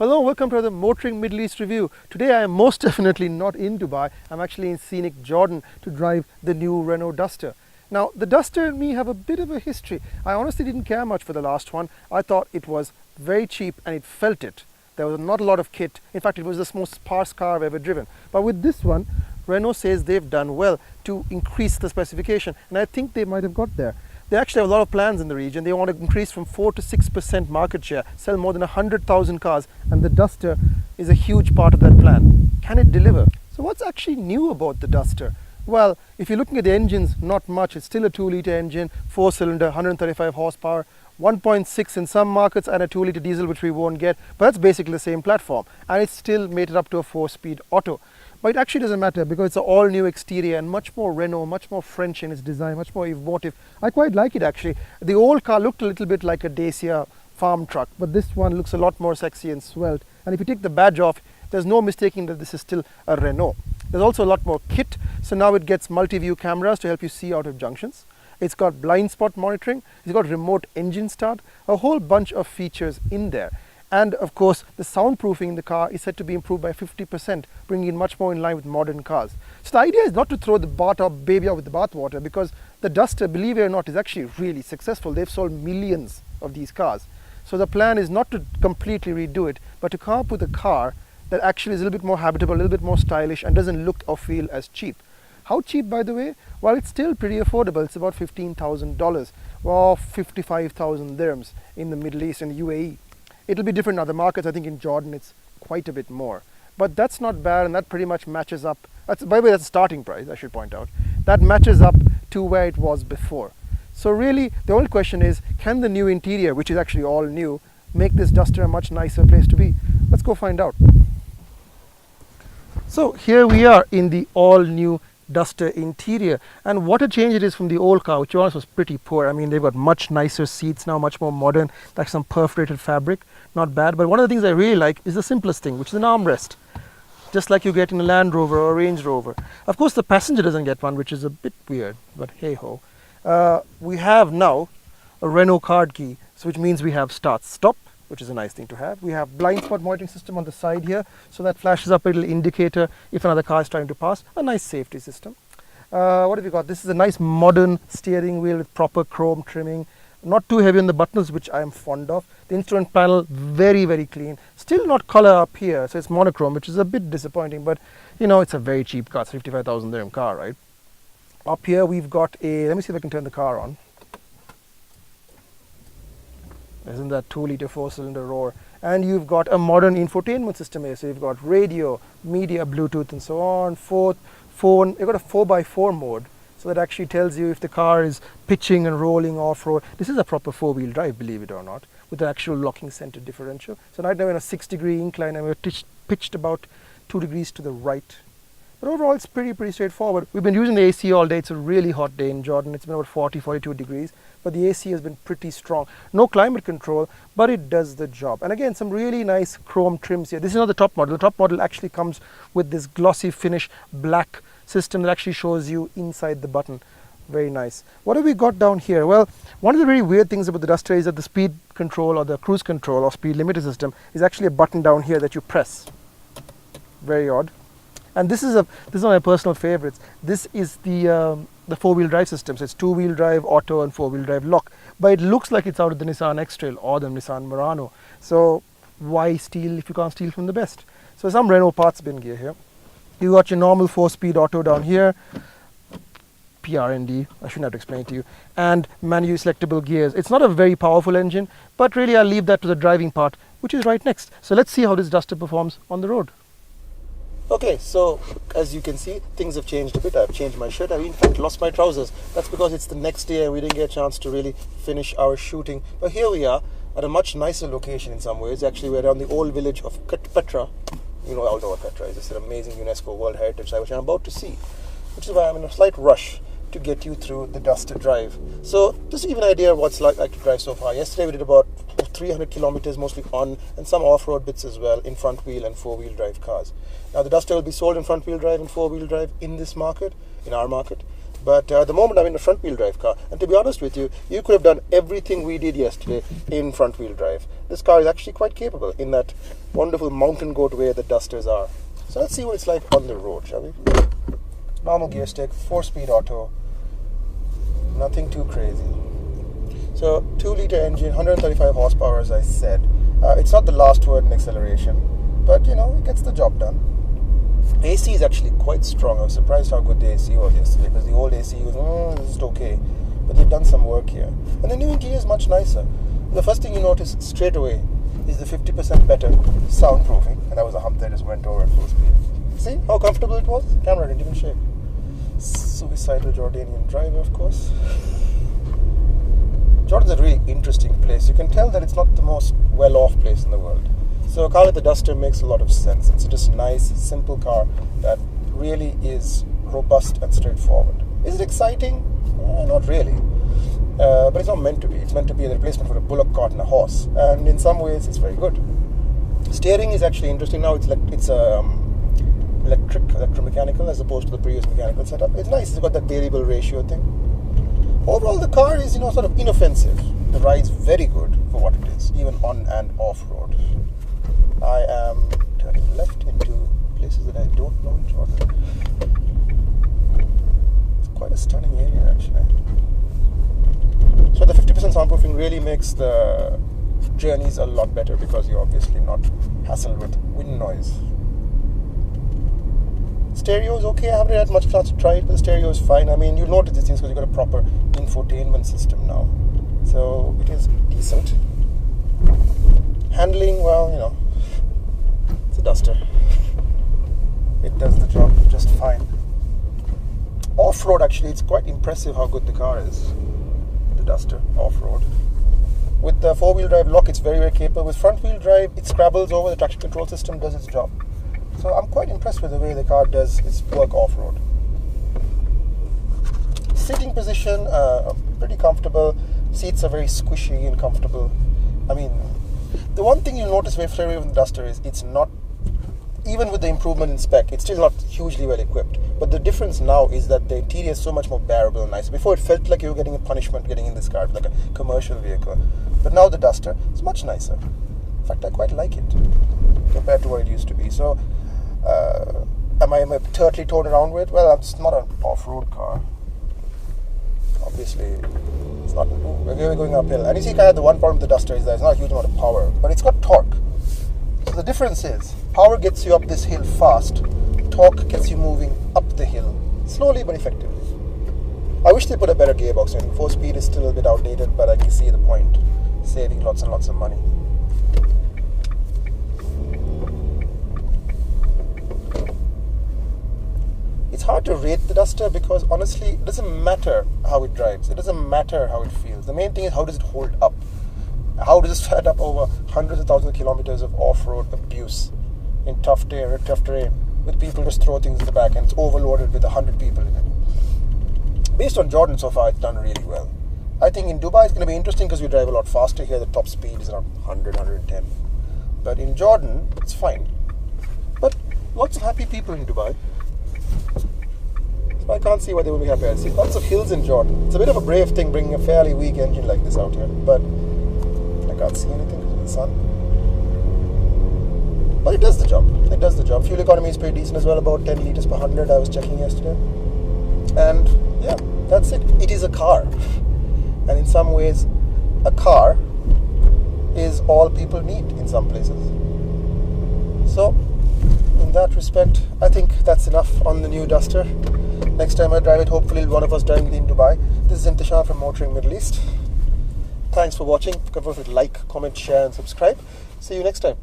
Hello, welcome to the Motoring Middle East review. Today I am most definitely not in Dubai. I'm actually in scenic Jordan to drive the new Renault Duster. Now, the Duster and me have a bit of a history. I honestly didn't care much for the last one. I thought it was very cheap and it felt it. There was not a lot of kit. In fact, it was the most sparse car I've ever driven. But with this one, Renault says they've done well to increase the specification, and I think they might have got there. They actually have a lot of plans in the region. They want to increase from 4 to 6% market share, sell more than 100,000 cars, and the Duster is a huge part of that plan. Can it deliver? So what's actually new about the Duster? Well, if you're looking at the engines, not much. It's still a 2-litre engine, 4-cylinder, 135 horsepower, 1.6 in some markets, and a 2-litre diesel, which we won't get. But that's basically the same platform, and it's still mated up to a 4-speed auto. But it actually doesn't matter because it's an all-new exterior and much more Renault, much more French in its design, much more emotive. I quite like it actually. The old car looked a little bit like a Dacia farm truck, but this one looks a lot more sexy and svelte. And if you take the badge off, there's no mistaking that this is still a Renault. There's also a lot more kit, so now it gets multi-view cameras to help you see out of junctions. It's got blind spot monitoring, it's got remote engine start, a whole bunch of features in there. And of course, the soundproofing in the car is said to be improved by 50%, bringing it much more in line with modern cars. So the idea is not to throw the baby out with the bathwater, because the Duster, believe it or not, is actually really successful. They've sold millions of these cars. So the plan is not to completely redo it, but to come up with a car that actually is a little bit more habitable, a little bit more stylish, and doesn't look or feel as cheap. How cheap, by the way? Well, it's still pretty affordable. It's about $15,000 or 55,000 dirhams in the Middle East and UAE. It'll be different in other markets. I think in Jordan it's quite a bit more. But that's not bad, and that pretty much matches up. By the way, that's the starting price, I should point out. That matches up to where it was before. So really, the only question is, can the new interior, which is actually all new, make this Duster a much nicer place to be? Let's go find out. So here we are in the all-new Duster interior, and what a change it is from the old car, which was pretty poor. I mean, they've got much nicer seats now, much more modern, like some perforated fabric, not bad. But one of the things I really like is the simplest thing, which is an armrest, just like you get in a Land Rover or a Range Rover. Of course, the passenger doesn't get one, which is a bit weird, but hey ho. We have now a Renault card key, so which means we have start stop, which is a nice thing to have. We have blind spot monitoring system on the side here, so that flashes up a little indicator if another car is trying to pass. A nice safety system. What have we got? This is a nice modern steering wheel with proper chrome trimming. Not too heavy on the buttons, which I am fond of. The instrument panel, very, very clean. Still not color up here, so it's monochrome, which is a bit disappointing, but you know, it's a very cheap car. It's 55,000 dirham car, right? Up here we've got a, let me see if I can turn the car on. Isn't that 2-litre 4-cylinder roar? And you've got a modern infotainment system here. So you've got radio, media, Bluetooth, and so on. Phone. You've got a 4x4 mode, so that actually tells you if the car is pitching and rolling off-road. This is a proper 4-wheel drive, believe it or not, with an actual locking center differential. So right now in a 6-degree incline, and we're pitched about 2 degrees to the right. But overall, it's pretty straightforward. We've been using the AC all day. It's a really hot day in Jordan. It's been about 40, 42 degrees. But the AC has been pretty strong. No climate control, but it does the job. And again, some really nice chrome trims here. This is not the top model. The top model actually comes with this glossy finish black system that actually shows you inside the button. Very nice. What have we got down here? Well, one of the really weird things about the Duster is that the speed control or the cruise control or speed limiter system is actually a button down here that you press. Very odd. And this is one of my personal favorites. This is the 4-wheel drive system. So it's 2-wheel drive, auto, and 4-wheel drive lock. But it looks like it's out of the Nissan X-Trail or the Nissan Murano. So why steal if you can't steal from the best? So some Renault parts bin gear here. You got your normal 4-speed auto down here. PRND, I shouldn't have to explain it to you. And manually selectable gears. It's not a very powerful engine, but really I'll leave that to the driving part, which is right next. So let's see how this Duster performs on the road. Okay, so as you can see, things have changed a bit. I've changed my shirt. I've in fact lost my trousers. That's because it's the next day and we didn't get a chance to really finish our shooting. But here we are at a much nicer location in some ways. Actually, we're around the old village of Petra. You know, all know what Petra is. It's an amazing UNESCO World Heritage Site, which I'm about to see, which is why I'm in a slight rush to get you through the Duster drive. So just to give an idea of what's like to drive so far. Yesterday we did about 300 kilometers, mostly on and some off-road bits as well in front-wheel and 4-wheel drive cars. Now the Duster will be sold in front-wheel drive and 4-wheel drive in this market, in our market. But at the moment I'm in a front wheel drive car, and to be honest with you, you could have done everything we did yesterday in front wheel drive. This car is actually quite capable in that wonderful mountain goat way that Dusters are. So let's see what it's like on the road, shall we? Normal gear stick, 4-speed auto, nothing too crazy. So 2-litre engine, 135 horsepower as I said. It's not the last word in acceleration, but you know, it gets the job done. AC is actually quite strong. I was surprised how good the AC was yesterday, because the old AC was, this is okay, but they've done some work here. And the new interior is much nicer. The first thing you notice straight away is the 50% better soundproofing, and that was a hump that just went over at full speed. See how comfortable it was? Camera didn't even shake. Suicidal Jordanian driver, of course. Jordan's a really interesting place. You can tell that it's not the most well-off place in the world. So a car like the Duster makes a lot of sense. It's just a nice, simple car that really is robust and straightforward. Is it exciting? Not really. But it's not meant to be. It's meant to be a replacement for a bullock cart and a horse. And in some ways, it's very good. Steering is actually interesting now. It's electromechanical as opposed to the previous mechanical setup. It's nice. It's got that variable ratio thing. Overall, the car is, sort of inoffensive. The ride's very good for what it is, even on and off-road. I am turning left into places that I don't know in Jordan. It's quite a stunning area, actually. So the 50% soundproofing really makes the journeys a lot better, because you're obviously not hassled with wind noise. Stereo is okay. I haven't had much chance to try it, but the stereo is fine. I mean, you'll notice these things because you've got a proper infotainment system now. So it is decent. Handling, well, it's a Duster. It does the job just fine. Off-road, actually, it's quite impressive how good the car is. The Duster, off-road. With the 4-wheel drive lock, it's very, very capable. With front-wheel drive, it scrabbles over. The traction control system does its job. So I'm quite impressed with the way the car does its work off-road. Sitting position, pretty comfortable. Seats are very squishy and comfortable. I mean, the one thing you'll notice very straight away with the Duster is it's not, even with the improvement in spec, it's still not hugely well equipped. But the difference now is that the interior is so much more bearable and nice. Before it felt like you were getting a punishment getting in this car, like a commercial vehicle. But now the Duster is much nicer. In fact, I quite like it compared to what it used to be. So, am I turtly towed around with? Well, it's not an off-road car. Obviously, it's not. We're going uphill. And you see, kind of the one problem with the Duster is that it's not a huge amount of power, but it's got torque. So the difference is, power gets you up this hill fast, torque gets you moving up the hill, slowly but effectively. I wish they put a better gearbox in. 4-speed is still a bit outdated, but I can see the point. Saving lots and lots of money. It's hard to rate the Duster because honestly, it doesn't matter how it drives. It doesn't matter how it feels. The main thing is, how does it hold up? How does it stand up over hundreds of thousands of kilometers of off-road abuse in tough terrain, with people just throw things in the back and it's overloaded with 100 people in it. Based on Jordan so far, it's done really well. I think in Dubai it's going to be interesting because we drive a lot faster here. The top speed is around 100, 110. But in Jordan, it's fine. But lots of happy people in Dubai. So I can't see why they would be happy. I see lots of hills in Jordan. It's a bit of a brave thing bringing a fairly weak engine like this out here, but I can't see anything because of the sun. But it does the job. It does the job. Fuel economy is pretty decent as well, about 10 litres per 100 I was checking yesterday. And yeah, that's it. It is a car. And in some ways, a car is all people need in some places. So, in that respect, I think that's enough on the new Duster. Next time I drive it, hopefully one of us driving it in Dubai. This is Imthishan from Motoring Middle East. Thanks for watching. Don't forget to like, comment, share and subscribe. See you next time.